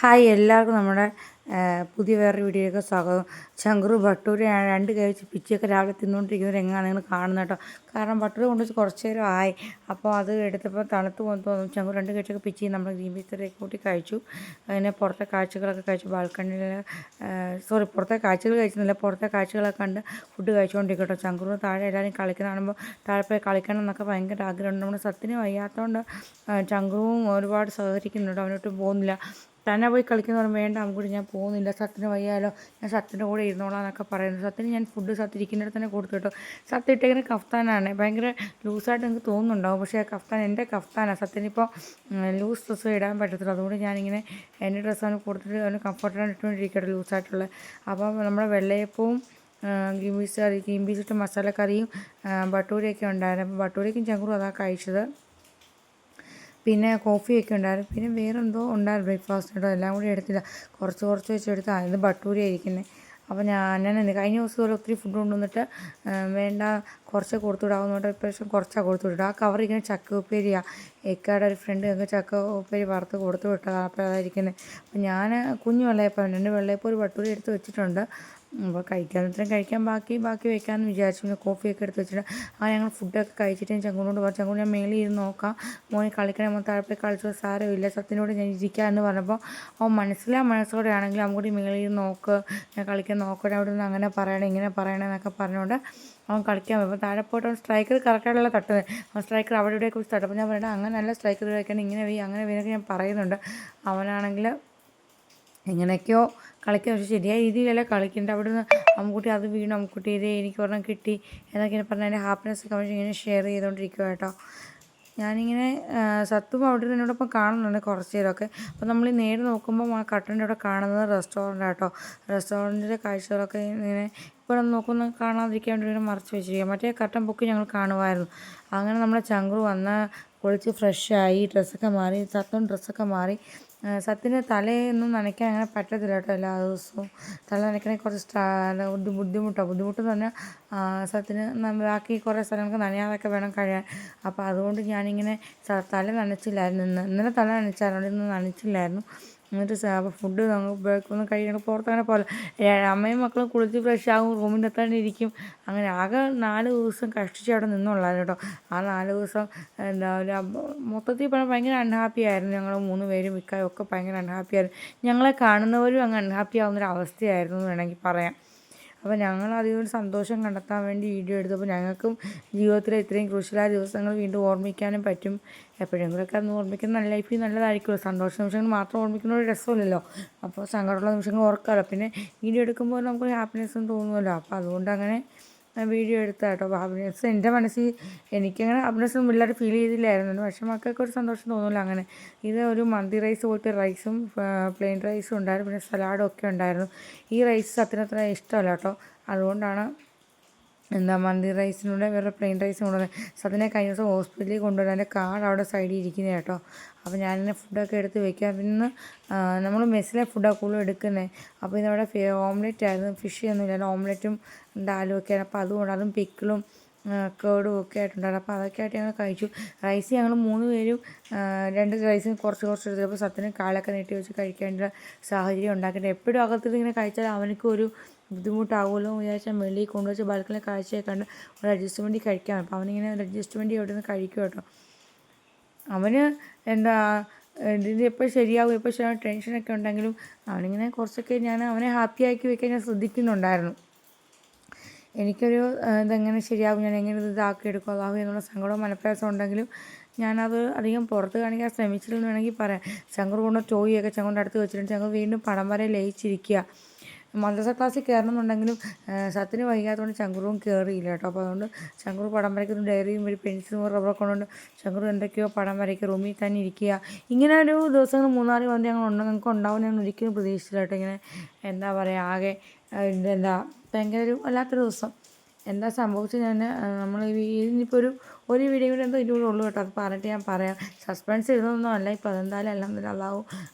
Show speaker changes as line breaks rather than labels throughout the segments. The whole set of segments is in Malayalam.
ഹായ് എല്ലാവർക്കും നമ്മുടെ പുതിയ വേറൊരു വീഡിയോയിലേക്ക് സ്വാഗതം. ചങ്കുറു ഭട്ടൂര രണ്ട് കൈ വെച്ച് പിച്ചിയൊക്കെ രാവിലെ തിന്നുകൊണ്ടിരിക്കുന്ന രംഗമാണ് നിങ്ങൾ കാണുന്നത് കേട്ടോ. കാരണം ഭട്ടൂര കൊണ്ടുവച്ച് കുറച്ച് നേരം ആയി. അപ്പോൾ അത് എടുത്തപ്പോൾ തണുത്ത് പോകുന്നു തോന്നുന്നു. ചങ്കുറു രണ്ട് കഴിച്ചൊക്കെ പിച്ചി നമ്മൾ ഗ്രീൻ പീസ് കറിയൊക്കെ കൂട്ടി കഴിച്ചു. അങ്ങനെ പുറത്തെ കാഴ്ചകളൊക്കെ കഴിച്ചു. ബാൽക്കണിയിൽ പുറത്തെ കാഴ്ചകൾ കഴിച്ചിരുന്നില്ല, പുറത്തെ കാഴ്ചകളൊക്കെ കണ്ട് ഫുഡ് കഴിച്ചുകൊണ്ടിരിക്കും കേട്ടോ. ചങ്കുറു താഴെ എല്ലാവരും കളിക്കുന്ന കാണുമ്പോൾ താഴെ പോയി കളിക്കണം എന്നൊക്കെ ഭയങ്കര ആഗ്രഹമുണ്ട്. നമ്മുടെ സത്തിന് വയ്യാത്തതുകൊണ്ട് ചങ്കുറുവും ഒരുപാട് സഹകരിക്കുന്നുണ്ട്. അവനോട്ട് പോകുന്നില്ല. തന്നെ പോയി കളിക്കുന്ന പറയുമ്പോൾ വേണ്ട അങ്ങോട്ട് ഞാൻ പോകുന്നില്ല, സത്തിന് വയ്യാലോ, ഞാൻ സത്തിൻ്റെ കൂടെ ഇരുന്നോളാം എന്നൊക്കെ പറയുന്നത്. സത്തിന് ഞാൻ ഫുഡ് സത്തിരിക്കുന്നിടത്ത് തന്നെ കൊടുത്തു കേട്ടോ. സത്ത് ഇട്ടേക്കുന്ന കഫ്താനാണ്, ഭയങ്കര ലൂസായിട്ട് എനിക്ക് തോന്നുന്നുണ്ടാവും. പക്ഷേ ആ കഫ്താൻ എൻ്റെ കഫ്താനാണ്. സത്തിനിപ്പോൾ ലൂസ് ഡ്രസ്സ് ഇടാൻ പറ്റത്തില്ല. അതുകൊണ്ട് ഞാനിങ്ങനെ എൻ്റെ ഡ്രസ്സ് അവന് കൊടുത്തിട്ട് അവന് കംഫർട്ടായിട്ട് ഇട്ടുകൊണ്ടിരിക്കട്ടെ, ലൂസായിട്ടുള്ള. അപ്പോൾ നമ്മുടെ വെള്ളയപ്പവും ഗ്രീൻ പീസ് ഇട്ട് മസാലക്കറിയും ഭട്ടൂരയൊക്കെ ഉണ്ടായിരുന്നു. അപ്പോൾ ഭട്ടൂരയ്ക്കും ചങ്കുറും അതാണ് കഴിച്ചത്. പിന്നെ കോഫിയൊക്കെ ഉണ്ടായിരുന്നു. പിന്നെ വേറെന്തോ ഉണ്ടായിരുന്നു ബ്രേക്ക്ഫാസ്റ്റ് കേട്ടോ. എല്ലാം കൂടി എടുത്തില്ല, കുറച്ച് വെച്ചെടുത്ത്. ഇത് ഭട്ടൂരയാണ് ഇരിക്കുന്നത്. അപ്പോൾ ഞാൻ കഴിഞ്ഞ ദിവസം പോലെ ഒത്തിരി ഫുഡ് കൊണ്ടുവന്നിട്ട് വേണ്ട കുറച്ച് കൊടുത്തു വിടാമെന്ന് പറഞ്ഞിട്ട് ഇപ്രാവശ്യം കുറച്ചാണ് കൊടുത്തു വിട്ടത്. ആ കവർ ഇങ്ങനെ ചക്ക ഉപ്പേരിയാണ്. ഏക്കാടെ ഒരു ഫ്രണ്ട് ഞങ്ങൾക്ക് ചക്ക ഉപ്പേരി വറുത്ത് കൊടുത്തു വിട്ടതാണ്. അപ്പോൾ അതായിരിക്കുന്നത്. അപ്പോൾ ഞാൻ കുഞ്ഞു വെള്ളയപ്പം 2 വെള്ളയപ്പം ഒരു ഭട്ടൂര എടുത്ത് വെച്ചിട്ടുണ്ട്. അപ്പോൾ കഴിക്കാൻ ബാക്കി വയ്ക്കാമെന്ന് വിചാരിച്ചു. പിന്നെ കോഫിയൊക്കെ എടുത്ത് വെച്ചിട്ട് ഞങ്ങൾ ഫുഡൊക്കെ കഴിച്ചിട്ട് ഞാൻ ചങ്കുനോട് പറഞ്ഞു, ചങ്കുന് ഞാൻ മേളിൽ ഇരുന്ന് നോക്കാം, മോനെ കളിക്കണം, മോൻ താഴെ കളിച്ചോ, സാരമില്ല, സത്തിനോട് ഞാൻ ഇരിക്കാമെന്ന് പറഞ്ഞപ്പോൾ അവൻ മനസ്സോടെ ആണെങ്കിലും അങ്ങോട്ട് മേളിൽ ഇരുന്ന് നോക്ക്, ഞാൻ കളിക്കാൻ നോക്കട്ടെ, അവിടെ നിന്ന് അങ്ങനെ പറയണേ ഇങ്ങനെ പറയണേ എന്നൊക്കെ പറഞ്ഞുകൊണ്ട് അവൻ കളിക്കാൻ പോയി. അപ്പോൾ താഴെ പോയിട്ട് അവൻ സ്ട്രൈക്കർ കറക്റ്റായിട്ടുള്ള തട്ടുന്നത്. അവൻ സ്ട്രൈക്കർ അവിടെ ഇവിടെയൊക്കെ കുറിച്ച് തട്ടപ്പോൾ ഞാൻ പറയട്ടെ അങ്ങനെയല്ല സ്ട്രൈക്കർ കളിക്കണം, ഇങ്ങനെ അങ്ങനെ വീണൊക്കെ ഞാൻ പറയുന്നുണ്ട്. അവനാണെങ്കിൽ എങ്ങനെയൊക്കെയോ കളിക്കാൻ, പക്ഷേ ശരിയായ രീതിയിലല്ല കളിക്കേണ്ടത്. അവിടെ നിന്ന് അമ്മുക്കുട്ടി അത് വീണു, അമ്മുക്കുട്ടി ഇതേ എനിക്ക് ഒരെണ്ണം കിട്ടി എന്നൊക്കെ പറഞ്ഞാൽ അതിൻ്റെ ഹാപ്പിനെസ് ഒക്കെ ഇങ്ങനെ ഷെയർ ചെയ്തുകൊണ്ടിരിക്കുക കേട്ടോ. ഞാനിങ്ങനെ സത്തും അവിടെ നിന്ന് എന്നോടൊപ്പം കാണുന്നുണ്ട് കുറച്ച് നേരമൊക്കെ. അപ്പോൾ നമ്മൾ നേരെ നോക്കുമ്പോൾ ആ കട്ടൻ്റെ അവിടെ കാണുന്നത് റെസ്റ്റോറൻ്റ് കേട്ടോ. റെസ്റ്റോറൻറ്റിൻ്റെ കാഴ്ചകളൊക്കെ ഇങ്ങനെ ഇവിടെ നോക്കുന്ന കാണാതിരിക്കാൻ വേണ്ടി ഇങ്ങനെ മറച്ച് വെച്ചിരിക്കുക. മറ്റേ കട്ടൻ പൊക്കി ഞങ്ങൾ കാണുമായിരുന്നു. അങ്ങനെ നമ്മുടെ ചങ്കുറു വന്ന് കുളിച്ച് ഫ്രഷായി, ഡ്രസ്സൊക്കെ മാറി. സത്തും ഡ്രസ്സൊക്കെ മാറി. സത്തിന് തലയൊന്നും നനയ്ക്കാൻ അങ്ങനെ പറ്റത്തില്ല കേട്ടോ. എല്ലാ ദിവസവും തല നനയ്ക്കണമെങ്കിൽ കുറച്ച് ബുദ്ധിമുട്ടെന്ന് പറഞ്ഞാൽ സത്തിന് ബാക്കി കുറേ സ്ഥലങ്ങൾക്ക് നനയാതൊക്കെ വേണം കഴിയാൻ. അപ്പോൾ അതുകൊണ്ട് ഞാനിങ്ങനെ തല നനച്ചില്ലായിരുന്നു. ഇന്നലെ തല നനച്ചായിരുന്നു, ഇന്ന് നനച്ചില്ലായിരുന്നു. എന്നിട്ട് ഫുഡ് ഒന്ന് കഴിക്കണം, പുറത്തങ്ങനെ പോലെ അമ്മയും മക്കളും കുളിച്ച് ഫ്രഷ് ആകും, റൂമിൻ്റെ തന്നെ ഇരിക്കും. അങ്ങനെ ആകെ 4 ദിവസം കഷ്ടിച്ച് അവിടെ നിന്നുള്ളായിരുന്നു കേട്ടോ. ആ 4 ദിവസം മൊത്തത്തിൽ പറഞ്ഞാൽ ഭയങ്കര അൺഹാപ്പി ആയിരുന്നു. ഞങ്ങൾ 3 പേരും മിക്കായും ഒക്കെ ഭയങ്കര അൺഹാപ്പി ആയിരുന്നു. ഞങ്ങളെ കാണുന്നവരും അങ്ങ് അൺഹാപ്പി ആവുന്നൊരവസ്ഥയായിരുന്നു എന്ന് വേണമെങ്കിൽ പറയാം. അപ്പോൾ ഞങ്ങൾ അതിലൊരു സന്തോഷം കണ്ടെത്താൻ വേണ്ടി വീഡിയോ എടുത്തപ്പോൾ ഞങ്ങൾക്കും ജീവിതത്തിലെ ഇത്രയും ക്രൂഷ്യലായ ദിവസങ്ങൾ വീണ്ടും ഓർമ്മിക്കാനും പറ്റും. എപ്പോഴെങ്കിലുമൊക്കെ അന്ന് ഓർമ്മിക്കുന്ന നല്ല ലൈഫിൽ നല്ലതായിരിക്കുമല്ലോ. സന്തോഷ നിമിഷങ്ങൾ മാത്രം ഓർമ്മിക്കുന്ന ഒരു രസമില്ലല്ലോ. അപ്പോൾ സങ്കടമുള്ള നിമിഷങ്ങൾ ഓർക്കാമല്ലോ. പിന്നെ വീഡിയോ എടുക്കുമ്പോൾ നമുക്ക് ഹാപ്പിനെസ്സും തോന്നുമല്ലോ. അപ്പോൾ അതുകൊണ്ട് അങ്ങനെ വീഡിയോ എടുത്ത കേട്ടോ. ഹാപ്പിനെസ് എൻ്റെ മനസ്സിൽ എനിക്കങ്ങനെ ഹാപ്പിനെസ്സൊന്നും വലുതായിട്ട് ഫീൽ ചെയ്തില്ലായിരുന്നു. പക്ഷേ മക്കൾക്ക് ഒരു സന്തോഷം തോന്നുമല്ലോ. അങ്ങനെ ഇത് ഒരു മന്തി റൈസ് പോലത്തെ റൈസും പ്ലെയിൻ റൈസും ഉണ്ടായിരുന്നു. പിന്നെ സലാഡും ഒക്കെ ഉണ്ടായിരുന്നു. ഈ റൈസ് അത്ര ഇഷ്ടമല്ല കേട്ടോ. അതുകൊണ്ടാണ് മന്തി റൈസിനൂടെ വേറെ പ്ലെയിൻ റൈസും കൊണ്ടുവന്നത്. സതിനെ കഴിഞ്ഞ ദിവസം ഹോസ്പിറ്റലിൽ കൊണ്ടുവരാൻ എൻ്റെ കാർഡ് അവിടെ സൈഡിൽ ഇരിക്കുന്നത് കേട്ടോ. അപ്പോൾ ഞാനിങ്ങനെ ഫുഡൊക്കെ എടുത്ത് വയ്ക്കാം. പിന്നെ നമ്മൾ മെസ്സിലെ ഫുഡാണ് കൂടുതലും എടുക്കുന്നത്. അപ്പോൾ ഇതവിടെ ഓംലെറ്റ് ആയിരുന്നു, ഫിഷ് ഒന്നുമില്ലായിരുന്നു, ഓംലെറ്റും ഡാലും ഒക്കെ ആയിരുന്നു. അപ്പോൾ അതും പിക്കിളും കേടും ഒക്കെ ആയിട്ടുണ്ടായിരുന്നു. അപ്പോൾ അതൊക്കെ ആയിട്ട് ഞങ്ങൾ കഴിച്ചു. റൈസ് ഞങ്ങൾ 3 പേരും 2 റൈസും കുറച്ച് എടുത്തപ്പോൾ സത്തിന് കാലൊക്കെ നീട്ടി വെച്ച് കഴിക്കേണ്ട സാഹചര്യം ഉണ്ടാക്കിയിട്ട് എപ്പോഴും അകത്തിട്ട് ഇങ്ങനെ കഴിച്ചാൽ അവനക്കും ഒരു ബുദ്ധിമുട്ടാകുമല്ലോ എന്ന് വിചാരിച്ചാൽ വെളിയിൽ കൊണ്ടുവച്ച് ബാൽക്കണിലെ കാഴ്ചയൊക്കെ കണ്ട് ഒരു അഡ്ജസ്റ്റ്മെൻറ്റ് കഴിക്കാം. അപ്പോൾ അവനിങ്ങനെ ഒരു അഡ്ജസ്റ്റ്മെൻറ്റ് എവിടെ നിന്ന് കഴിക്കും കേട്ടോ. അവന് ഇത് എപ്പോൾ ശരിയാകും ടെൻഷനൊക്കെ ഉണ്ടെങ്കിലും അവനിങ്ങനെ കുറച്ചൊക്കെ ഞാൻ അവനെ ഹാപ്പിയാക്കി വയ്ക്കാൻ ഞാൻ ശ്രദ്ധിക്കുന്നുണ്ടായിരുന്നു. എനിക്കൊരു ഇതെങ്ങനെ ശരിയാകും, ഞാൻ എങ്ങനെ ഇതാക്കി എടുക്കും അതാകും എന്നുള്ള സങ്കടവും മനപ്രയാസം ഉണ്ടെങ്കിലും ഞാനത് അധികം പുറത്ത് കാണിക്കാൻ ശ്രമിച്ചില്ലെന്ന് വേണമെങ്കിൽ പറയാം. ചങ്കുറ് കൊണ്ട് ടോയൊക്കെ ചങ്കുറിൻ്റെ അടുത്ത് വെച്ചിട്ടുണ്ട്. ചങ്കുറ് വീണ്ടും പടം വരെ ലയിച്ചിരിക്കുക. മദ്രസ ക്ലാസ്സിൽ കയറണമെന്നുണ്ടെങ്കിലും സത്തിന് വൈകാത്തതുകൊണ്ട് ചങ്കുറും കയറിയില്ല കേട്ടോ. അപ്പോൾ അതുകൊണ്ട് ചങ്കുറ് പടം വരയ്ക്കുന്ന ഡയറിയും ഒരു പെൻസിലും റബ്ബറൊക്കെ കൊണ്ടുകൊണ്ട് ചങ്കുറ് എന്തൊക്കെയോ പടം വരയ്ക്കുക, റൂമിൽ തന്നെ ഇരിക്കുക. ഇങ്ങനെ ഒരു ദിവസങ്ങൾ 3-4 വന്ന് ഞങ്ങൾക്ക് ഉണ്ടാവും. ഞങ്ങൾ ഒരിക്കലും പ്രതീക്ഷിച്ചില്ല കേട്ടോ. ഇങ്ങനെ എന്താ പറയുക, ആകെ ഭയങ്കര ഒരു വല്ലാത്തൊരു ദിവസം. എന്താ സംഭവിച്ചത് നമ്മൾ ഇനിയിപ്പോൾ ഒരു വീഡിയോ കൂടെ ഇതിൻ്റെ കൂടെ ഉള്ളൂ കേട്ടോ. അത് പറഞ്ഞിട്ട് ഞാൻ പറയാം. സസ്പെൻസ് ഇതൊന്നും അല്ല. ഇപ്പോൾ അതെന്തായാലും അൽഹംദുലില്ലാഹ് അല്ലാഹു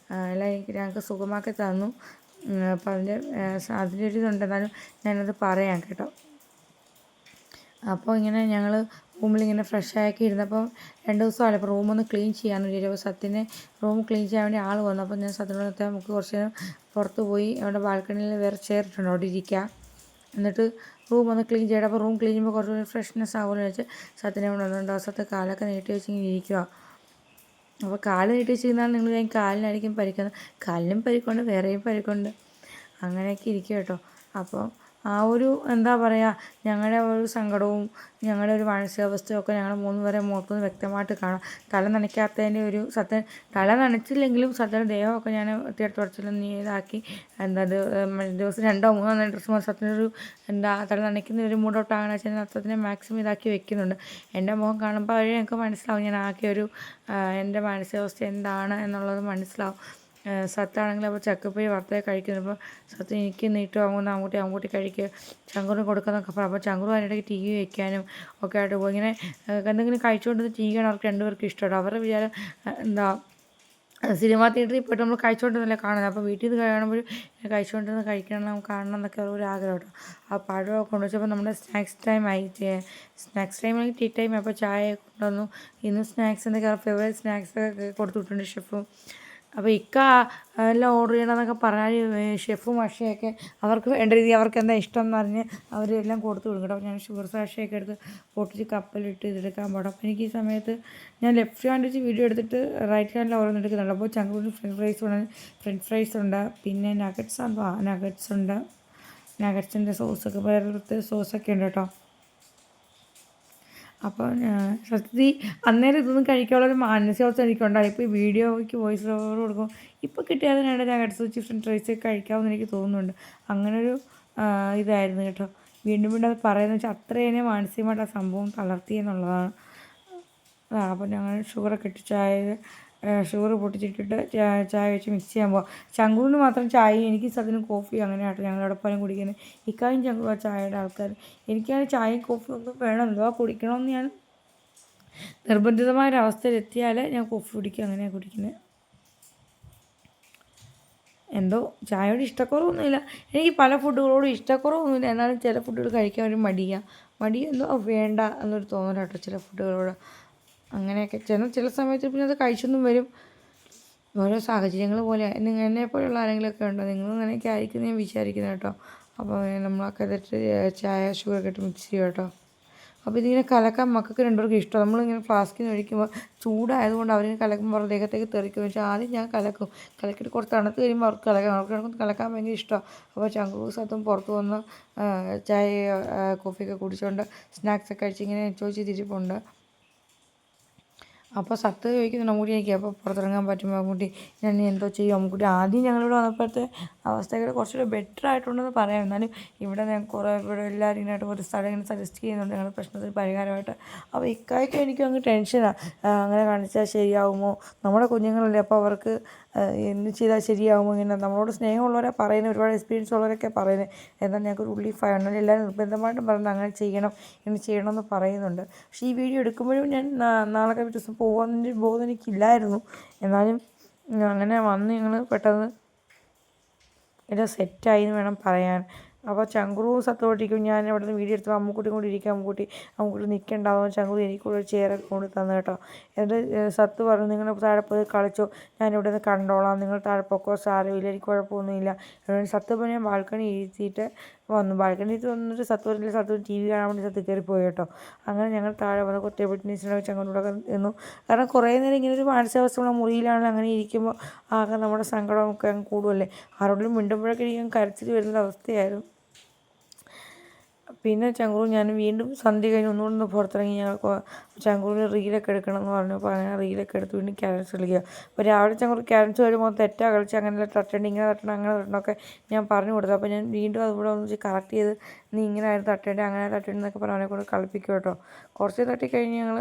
എല്ലാം ഞങ്ങൾക്ക് സുഖമാക്കി തന്നു. അപ്പോൾ അതിൻ്റെ ഒരു ഇതുണ്ട്, എന്നാലും ഞാനത് പറയാം കേട്ടോ. അപ്പോൾ ഇങ്ങനെ ഞങ്ങൾ റൂമിലിങ്ങനെ ഫ്രഷാക്കി ഇരുന്നപ്പം 2 ദിവസമായല്ലോ. അപ്പോൾ റൂമൊന്ന് ക്ലീൻ ചെയ്യാമെന്ന് വിചാരിച്ചു. അപ്പോൾ സത്യനെ റൂം ക്ലീൻ ചെയ്യാൻ വേണ്ടി ആൾ വന്നു. അപ്പോൾ ഞാൻ സത്യനോട് നമുക്ക് കുറച്ച് നേരം പുറത്ത് പോയി അവിടെ ബാൽക്കണിയിൽ വേറെ ചെയർ ഇട്ടുണ്ട്, അവിടെ ഇരിക്കുക, എന്നിട്ട് റൂം ഒന്ന് ക്ലീൻ ചെയ്യണം. അപ്പോൾ റൂം ക്ലീൻ ചെയ്യുമ്പോൾ കുറച്ച് ഫ്രഷ്നെസ് ആകുമല്ലോ വെച്ച് സത്യനെ കൊണ്ടുവന്നു. ദിവസത്തെ കാലൊക്കെ നീട്ടി വെച്ച് ഇങ്ങനെ ഇരിക്കുക. അപ്പോൾ കാല് നീട്ടി വെച്ചിരുന്നാൽ നിങ്ങൾ ഞാൻ കാലിനായിരിക്കും പരിക്കുന്നത്. കാലിനും പരിക്കുണ്ട്, വേറെയും പരിക്കുണ്ട്, അങ്ങനെയൊക്കെ ഇരിക്കും കേട്ടോ. അപ്പോൾ ആ ഒരു എന്താ പറയുക, ഞങ്ങളുടെ ഒരു സങ്കടവും ഞങ്ങളുടെ ഒരു മാനസികാവസ്ഥയും ഒക്കെ ഞങ്ങൾ 3 പേരെ മുഖത്തുനിന്ന് വ്യക്തമായിട്ട് കാണാം. തല നനയ്ക്കാത്തതിൻ്റെ ഒരു സത്യം, തല നനച്ചില്ലെങ്കിലും സത്യൻ്റെ ദേഹമൊക്കെ ഞാൻ തുടച്ചിലും ഇതാക്കി ദിവസം 2 or 3 ഡ്രസ്സ് സത്യനൊരു തല നനയ്ക്കുന്ന ഒരു മൂഡൗട്ട് അങ്ങനെ വെച്ചാൽ സത്യത്തിനെ മാക്സിമം ഇതാക്കി വെക്കുന്നുണ്ട്. എൻ്റെ മുഖം കാണുമ്പോൾ വഴി ഞങ്ങൾക്ക് മനസ്സിലാവും ഞാൻ ആക്കിയ ഒരു എൻ്റെ മാനസികാവസ്ഥ എന്താണ് എന്നുള്ളത് മനസ്സിലാവും. സത്താണെങ്കിൽ അപ്പോൾ ചക്കപ്പഴി വറുത്തേ കഴിക്കുന്നു. അപ്പോൾ സത്ത് എനിക്ക് നീട്ട് വാങ്ങുന്ന അങ്ങോട്ടി കഴിക്കുക, ചങ്കുറിന് കൊടുക്കുന്നൊക്കെ പറയും. അപ്പോൾ ചങ്കുറ് അതിനിടയ്ക്ക് ടി വി വയ്ക്കാനും ഒക്കെ ആയിട്ട് പോകും. ഇങ്ങനെ എന്തെങ്കിലും കഴിച്ചുകൊണ്ടിരുന്ന് ടി വിയാണ് അവർക്ക് 2 പേർക്കും ഇഷ്ടമാണ്. അവരുടെ വിചാരം സിനിമ തിയേറ്ററിൽ പോയിട്ട് നമ്മൾ കഴിച്ചുകൊണ്ടിരുന്നല്ലേ കാണുന്നത്. അപ്പോൾ വീട്ടിൽ നിന്ന് കാണുമ്പോൾ കഴിച്ചുകൊണ്ടിരുന്ന് കഴിക്കണം കാണണം എന്നൊക്കെ ഒരു ആഗ്രഹം കേട്ടോ. ആ പഴമൊക്കെ കൊണ്ടുവച്ചപ്പോൾ നമ്മുടെ സ്നാക്സ് ടൈം അല്ലെങ്കിൽ ടീ ടൈം. അപ്പോൾ ചായ കൊണ്ടുവന്നു. ഇന്ന് സ്നാക്സ് എന്തൊക്കെ ഫേവറേറ്റ് സ്നാക്സ് ഒക്കെ കൊടുത്തു വിട്ടിട്ടുണ്ട് ഷെഫും. അപ്പോൾ എല്ലാം ഓർഡർ ചെയ്യണമെന്നൊക്കെ പറഞ്ഞാൽ ഷെഫും അക്ഷയൊക്കെ അവർക്ക് വേണ്ട രീതി അവർക്ക് എന്താ ഇഷ്ടം എന്ന് പറഞ്ഞ് അവരെല്ലാം കൊടുത്തു കൊടുക്കും. അപ്പോൾ ഞാൻ ഷുഗർ സാക്ഷയൊക്കെ എടുത്ത് പൊട്ടിച്ച് കപ്പലിട്ട് ഇതെടുക്കാൻ പാടും. അപ്പോൾ എനിക്ക് ഈ സമയത്ത് ഞാൻ ലെഫ്റ്റ് ഹാൻഡ് വെച്ച് വീഡിയോ എടുത്തിട്ട് റൈറ്റ് ഹാൻഡിൽ ഓരോന്ന് എടുക്കുന്നുണ്ട്. അപ്പോൾ ചങ്കൂരിന് ഫ്രഞ്ച് ഫ്രൈസ് ഉണ്ട്, പിന്നെ നഗറ്റ്സ് ഉണ്ട്, നഗറ്റ്സിൻ്റെ സോസൊക്കെ വേറെ സോസൊക്കെ ഉണ്ട് കേട്ടോ. അപ്പോൾ സത്യത്തിൽ അന്നേരം ഇതൊന്നും കഴിക്കാനുള്ളൊരു മാനസികാവസ്ഥ എനിക്കുണ്ടായി. ഇപ്പോൾ ഈ വീഡിയോയ്ക്ക് വോയിസ് ഓവർ കൊടുക്കും. ഇപ്പോൾ കിട്ടിയതിനാണ് നഗറ്റ്സ് വെച്ച് ഫ്രഞ്ച് ഫ്രൈസ് കഴിക്കാമെന്ന് എനിക്ക് തോന്നുന്നുണ്ട്. അങ്ങനൊരു ഇതായിരുന്നു കേട്ടോ. വീണ്ടും അത് പറയുന്നത് വെച്ചാൽ അത്രേനെ മാനസികമായിട്ട് ആ സംഭവം തളർത്തി എന്നുള്ളതാണ്. അപ്പോൾ ഞങ്ങൾ ഷുഗറൊക്കെ ഇട്ട് ഷുഗർ പൊട്ടിച്ചിട്ടിട്ട് ചായ വെച്ച് മിക്സ് ചെയ്യാൻ പോകാം. ചങ്കൂറിന് മാത്രം ചായ, എനിക്ക് സത്യനും കോഫി അങ്ങനെയാട്ടോ ഞങ്ങളുടെ ഒപ്പം കുടിക്കുന്നത്. ഇക്കായും ചങ്കൂർ ചായയുടെ ആൾക്കാർ. എനിക്കാണെങ്കിൽ ചായയും കോഫി ഒന്നും വേണമെന്നോ കുടിക്കണമെന്ന് ഞാൻ നിർബന്ധിതമായൊരവസ്ഥയിലെത്തിയാൽ ഞാൻ കോഫി കുടിക്കും, അങ്ങനെയാണ് കുടിക്കുന്നത്. എന്തോ ചായയോട് ഇഷ്ടക്കുറവൊന്നുമില്ല, എനിക്ക് പല ഫുഡുകളോടും ഇഷ്ടക്കുറവൊന്നുമില്ല. എന്നാലും ചില ഫുഡുകൾ കഴിക്കാൻ ഒരു മടി എന്തോ വേണ്ട എന്നൊരു തോന്നലാട്ടോ ചില ഫുഡുകളോട്. അങ്ങനെയൊക്കെ ചില സമയത്ത് പിന്നെ അത് കഴിച്ചൊന്നും വരും. ഓരോ സാഹചര്യങ്ങൾ പോലെ എന്നെപ്പോലുള്ള ആരെങ്കിലുമൊക്കെ ഉണ്ടോ, നിങ്ങളും അങ്ങനെയൊക്കെ ആയിരിക്കും ഞാൻ വിചാരിക്കുന്നത് കേട്ടോ. അപ്പോൾ നമ്മളൊക്കെ ഇതിട്ട് ചായ ഷുഗറൊക്കെ ഇട്ട് മിക്സ് ചെയ്യും കേട്ടോ. അപ്പോൾ ഇതിങ്ങനെ കലക്കാൻ മക്കൾക്ക് 2 പേർക്കും ഇഷ്ടം. നമ്മളിങ്ങനെ ഫ്ലാസ്കിൽ നിന്ന് ഒഴിക്കുമ്പോൾ ചൂടായതുകൊണ്ട് അവരിങ്ങനെ കലക്കുമ്പോൾ അവരുടെ ദേഹത്തേക്ക് തെറിക്കുമെന്ന് വെച്ചാൽ ആദ്യം ഞാൻ കലക്കിയിട്ട് കുറച്ച് തണുത്ത് കഴിയുമ്പോൾ അവർക്ക് കലക്കാൻ ഭയങ്കര ഇഷ്ടമാണ്. അപ്പോൾ ചങ്കൂസത്തും പുറത്ത് വന്ന് ചായ കോഫിയൊക്കെ കുടിച്ചുകൊണ്ട് സ്നാക്സൊക്കെ കഴിച്ച് ഇങ്ങനെ എൻജോയ് ചെയ്തിരിപ്പുണ്ട്. അപ്പോൾ സത്ത് ചോദിക്കുന്നുണ്ട് അമ്മൂട്ടി എനിക്ക് അപ്പോൾ പുറത്തിറങ്ങാൻ പറ്റുമോ അമ്മൂട്ടി, ഞാൻ എന്തോ ചെയ്യും അമ്മൂട്ടി. ആദ്യം ഞങ്ങളിവിടെ വന്നപ്പോഴത്തെ അവസ്ഥകൾ കുറച്ചുകൂടെ ബെറ്റർ ആയിട്ടുണ്ടെന്ന് പറയാം. എന്നാലും ഇവിടെ ഇവിടെ എല്ലാവരും ഇങ്ങനെയായിട്ട് ഒരു സ്ഥലം ഇങ്ങനെ സജസ്റ്റ് ചെയ്യുന്നുണ്ട് ഞങ്ങളുടെ പ്രശ്നത്തിന് പരിഹാരമായിട്ട്. അപ്പോൾ ഇക്കായ്ക്ക് എനിക്കും അങ്ങ് ടെൻഷനാണ്, അങ്ങനെ കാണിച്ചാൽ ശരിയാവുമോ, നമ്മുടെ കുഞ്ഞുങ്ങളല്ലേ, അപ്പോൾ അവർക്ക് എന്ത് ചെയ്താൽ ശരിയാവുമോ, ഇങ്ങനെ നമ്മളോട് സ്നേഹമുള്ളവരെ പറയുന്നത്, ഒരുപാട് എക്സ്പീരിയൻസ് ഉള്ളവരൊക്കെ പറയുന്നത്. എന്നാൽ ഞങ്ങൾക്ക് റിലീഫായി ഉണ്ടെങ്കിൽ എല്ലാവരും നിർബന്ധമായിട്ടും പറയുന്നത് അങ്ങനെ ചെയ്യണമെന്ന് പറയുന്നുണ്ട്. പക്ഷേ ഈ വീഡിയോ എടുക്കുമ്പോഴും ഞാൻ നാളെ ദിവസം പോകാമെന്നൊരു ബോധം എനിക്കില്ലായിരുന്നു. എന്നാലും അങ്ങനെ വന്ന് ഞങ്ങൾ പെട്ടെന്ന് എല്ലാം സെറ്റായി എന്ന് വേണം പറയാൻ. അപ്പോൾ ചങ്കുറു സത്തോട്ടിക്കും ഞാൻ അവിടെ നിന്ന് വീഡിയോ എടുത്തപ്പോൾ അമ്മുക്കുട്ടി കൂടി ഇരിക്കുക, അമ്മുക്കുട്ടി നിൽക്കണ്ടാവും. ചങ്കുറു എനിക്കൂടെ ഒരു ചെയറൊക്കെ കൊണ്ട് തന്നു കേട്ടോ. എന്നിട്ട് സത്ത് പറഞ്ഞു നിങ്ങൾ താഴെ പോയി കളിച്ചോ, ഞാനിവിടെ നിന്ന് കണ്ടോളാം, നിങ്ങൾ താഴെ പൊക്കോ, സാരമില്ല, എനിക്ക് കുഴപ്പമൊന്നുമില്ല. സത്ത് പോയി ഞാൻ ബാൽക്കണി ഇരുത്തിയിട്ട് വന്നു. ബാൽക്കണിയിൽ വന്നിട്ട് സത്ത് ടി വി കാണാൻ വേണ്ടി സത്ത് കയറി പോയി കേട്ടോ. അങ്ങനെ ഞങ്ങൾ താഴെ വന്ന് ടേബിൾ ടെന്നീസിനൊക്കെ ചങ്ങോട്ടൊക്കെ നിന്നു. കാരണം കുറേ നേരം ഇങ്ങനെ ഒരു മാനസികാവസ്ഥയുള്ള മുറിയിലാണെങ്കിൽ അങ്ങനെ ഇരിക്കുമ്പോൾ ആകെ നമ്മുടെ സങ്കടമൊക്കെ അങ്ങ് കൂടുമല്ലേ. ആരോടും മിണ്ടുമ്പോഴൊക്കെ എനിക്ക് കരച്ചിൽ വരുന്ന അവസ്ഥയായിരുന്നു. പിന്നെ ചങ്കൂറും ഞാൻ വീണ്ടും സന്ധ്യ കഴിഞ്ഞ് ഒന്നുകൂടെ പുറത്തിറങ്ങി. ഞങ്ങൾ ചങ്കൂറിന് റീലൊക്കെ എടുക്കണമെന്ന് പറഞ്ഞു. അപ്പോൾ അങ്ങനെ റീലൊക്കെ എടുത്ത് വീണ്ടും ക്യാരംസ് കളിക്കുക. അപ്പോൾ രാവിലെ ചങ്കൂർ ക്യാരംസ് വരുമ്പോൾ തെറ്റാ കളിച്ച് അങ്ങനെ തട്ടേണ്ട, ഇങ്ങനെ തട്ടണം, അങ്ങനെ തട്ടണമൊക്കെ ഞാൻ പറഞ്ഞു കൊടുത്തു. അപ്പോൾ ഞാൻ വീണ്ടും അതുകൂടെ ഒന്ന് കറക്റ്റ് ചെയ്ത് നീ ഇങ്ങനെ ആയിരുന്നു തട്ടേണ്ടത്, അങ്ങനെ തട്ടേണ്ടതെന്നൊക്കെ പറഞ്ഞ് അവനെ കൂടെ കളിപ്പിക്കും കേട്ടോ. കുറച്ച് തട്ടിക്കഴിഞ്ഞ് ഞങ്ങൾ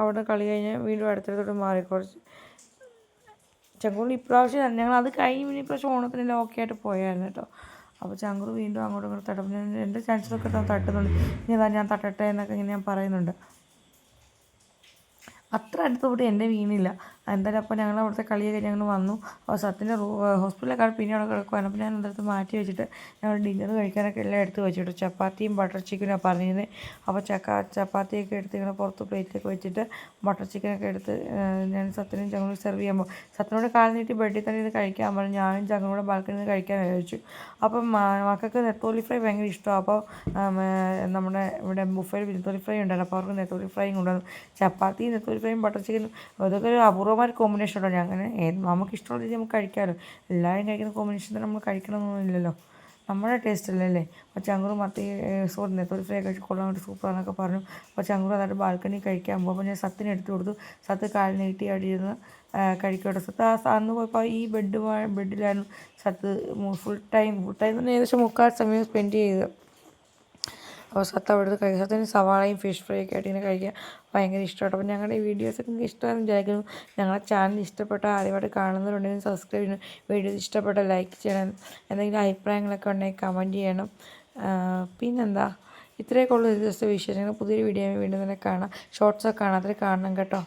അവിടെ കളി കഴിഞ്ഞ് വീണ്ടും അടുത്തടുത്തോട്ട് മാറി. ചങ്കൂറിന് ഇപ്രാവശ്യം ഞങ്ങൾ അത് കഴിഞ്ഞ് പിന്നെ ഇപ്രാവശ്യം ഓണത്തിനെല്ലാം ഓക്കെ ആയിട്ട് പോയായിരുന്നു കേട്ടോ. അപ്പോൾ ചങ്കൂർ വീണ്ടും അങ്ങോട്ടും ഇങ്ങോട്ടും തട്ടും. എൻ്റെ ചാൻസൊക്കെ തട്ടുന്നുണ്ട്, ഇനി ഞാൻ തട്ടട്ടെ എന്നൊക്കെ ഇങ്ങനെ ഞാൻ പറയുന്നുണ്ട്. അത്ര അടുത്ത് പോയിട്ട് എൻ്റെ വീണില്ല, എന്തായാലും അപ്പോൾ ഞങ്ങൾ അവിടുത്തെ കളിയൊക്കെ ഞങ്ങൾ വന്നു. അപ്പോൾ സത്യൻ്റെ ഹോസ്പിറ്റലിലേക്കാൾ പിന്നെ അവിടെ കിടക്കുവായിരുന്നു. അപ്പോൾ ഞാൻ അതെടുത്ത് മാറ്റി വെച്ചിട്ട് ഞങ്ങൾ ഡിന്നർ കഴിക്കാനൊക്കെ എല്ലാം എടുത്ത് വെച്ചിട്ടു. ചപ്പാത്തിയും ബട്ടർ ചിക്കനാണ് പറഞ്ഞിരുന്നത്. അപ്പോൾ ചപ്പാത്തിയൊക്കെ എടുത്ത് ഇങ്ങനെ പുറത്ത് പ്ലേറ്റിലേക്ക് വെച്ചിട്ട് ബട്ടർ ചിക്കനൊക്കെ എടുത്ത് ഞാൻ സത്യനും ചങ്ങനും സെർവ് ചെയ്യുമ്പോൾ സത്യനോട് കാൽ നീട്ടി ബെഡിൽ തന്നെ ഇത് കഴിക്കാൻ പറഞ്ഞു. ഞാനും ചങ്ങനോട് ബാൽക്കണിയിൽ നിന്ന് കഴിക്കാൻ വിചാരിച്ചു. അപ്പം മക്കൾക്ക് നെത്തോലി ഫ്രൈ ഭയങ്കര ഇഷ്ടമാണ്. അപ്പോൾ നമ്മുടെ ഇവിടെ ബുഫയിൽ നെത്തോലി ഫ്രൈ ഉണ്ടായിരുന്നു. അപ്പോൾ അവർക്ക് നെത്തോലി ഫ്രൈയും കൊണ്ടുവന്നു. ചപ്പാത്തിയും നെത്തോലി ഫ്രൈയും ബട്ടർ ചിക്കനും അതൊക്കെ ഒരു അപൂർവമായ കോമ്പിനേഷൻ ഉണ്ടോ. അങ്ങനെ നമുക്ക് ഇഷ്ടമുള്ള രീതി നമുക്ക് കഴിക്കാമല്ലോ. എല്ലാവരും കഴിക്കുന്ന കോമ്പിനേഷൻ തന്നെ നമ്മൾ കഴിക്കണമെന്നൊന്നുമില്ലല്ലോ. നമ്മുടെ ടേസ്റ്റ് അല്ലേ. അപ്പോൾ ചങ്കുറ് നെത്തോലി ഫ്രൈ കഴിച്ച് കൊള്ളാൻ വേണ്ടി സൂപ്പറാന്നൊക്കെ പറഞ്ഞു. അപ്പോൾ ചങ്കുറ് അതായത് ബാൽക്കണി കഴിക്കാൻ പോകും. അപ്പോൾ ഞാൻ സത്തിന് എടുത്തു കൊടുത്തു. സത്ത് കാൽ നീട്ടി അടിയിരുന്ന് കഴിക്കട്ടെ. സത്ത് അന്ന് പോയപ്പോൾ ഈ ബെഡിലായിരുന്നു സത്ത് ഫുൾ ടൈം തന്നെ ഏകദേശം 3/4 സമയം സ്പെൻഡ് ചെയ്തത്. അപ്പോൾ സത്ത് അവിടെ നിന്ന് കഴിക്കും. സത്തിന് സവാളയും ഫിഷ് ഫ്രൈ ഒക്കെ ആയിട്ട് ഇങ്ങനെ കഴിക്കാൻ ഭയങ്കര ഇഷ്ടമാണ്. അപ്പോൾ ഞങ്ങളുടെ ഈ വീഡിയോസൊക്കെ നിങ്ങൾക്ക് ഇഷ്ടമാണെന്ന് വിചാരിക്കുന്നു. ഞങ്ങളുടെ ചാനൽ ഇഷ്ടപ്പെട്ട ആദ്യമായിട്ട് കാണുന്നവരുണ്ടെങ്കിൽ സബ്സ്ക്രൈബ് ചെയ്യണം. വീഡിയോസ് ഇഷ്ടപ്പെട്ട ലൈക്ക് ചെയ്യണം. എന്തെങ്കിലും അഭിപ്രായങ്ങളൊക്കെ ഉണ്ടെങ്കിൽ കമൻറ്റ് ചെയ്യണം. പിന്നെന്താ, ഇത്രയൊക്കെ ഉള്ളൂ ദിവസത്തെ വിശേഷങ്ങൾ. പുതിയൊരു വീഡിയോ വീണ്ടും തന്നെ കാണാം. ഷോർട്സൊക്കെ കാണാം, അതിൽ കാണണം കേട്ടോ.